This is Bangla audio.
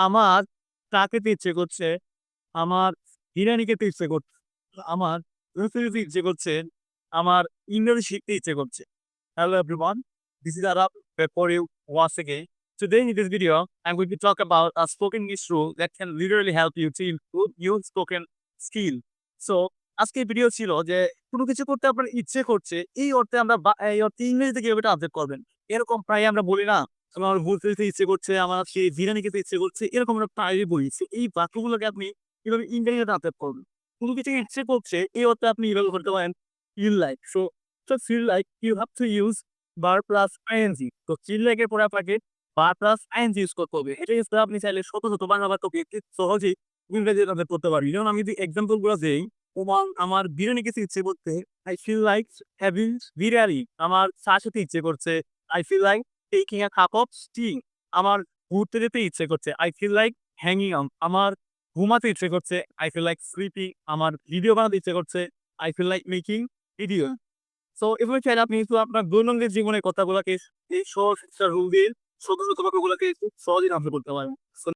আমার চা খেতে ইচ্ছে করছে, আমার বিরিয়ানি খেতে ইচ্ছে করছে, আমার লুচি খেতে ইচ্ছে করছে, আমার ইংরেজি শিখতে ইচ্ছে করছে। Hello everyone, this is Arab for you once again. Today in this video, I'm going to talk about a spoken English rule that can literally help you to improve your spoken skill. So, আজকের ভিডিও ছিল যে কোনো কিছু করতে আপনার ইচ্ছে করছে, এই অর্থে আমরা এই অর্থে ইংরেজিতে কিভাবে ট্রান্সলেট করবেন। এরকম প্রায় আমরা বলি না? আমার ঘুরতে যেতে ইচ্ছে করছে, আমার আজকে বিরিয়ানি খেতে ইচ্ছে করছে, এরকম আমরা প্রায়ই বলি। এই বাক্যগুলোকে আপনি কিভাবে ইংরেজিতে ট্রান্সলেট করবেন। কোনো কিছু ইচ্ছে করছে, এই অর্থে আপনি এভাবে করতে পারেন feel like. So feel like you have to use verb plus ing. তো feel like এর পরে আপনাকে verb plus ing ইউজ করতে হবে। এটা ইউজ করে আপনি চাইলে শত, শত বাংলা বাক্যকে খুব সহজেই ইংরেজিতে ট্রান্সলেট করতে পারবেন। যেমন আমি যদি এক্সাম্পল গুলো দেই, আমার বিরিয়ানি খেতে ইচ্ছে করছে, I feel like having biryani. আমার চা খেতে ইচ্ছে করছে, I feel like taking a cup of tea. আমার ঘুরতে যেতে ইচ্ছে করছে, I feel like hanging out. আমার ঘুমাতে ইচ্ছে করছে, I feel like sleeping. আমার ভিডিও বানাতে ইচ্ছে করছে, I feel like making video. So এভাবে চাইলে আপনি কিন্তু আপনার দৈনন্দিন জীবনের কথাগুলাকে এই সহজ রুল দিয়ে ছোট, ছোট বাক্যগুলাকে খুব সহজেই ট্রান্সলেট করতে পারেন। সো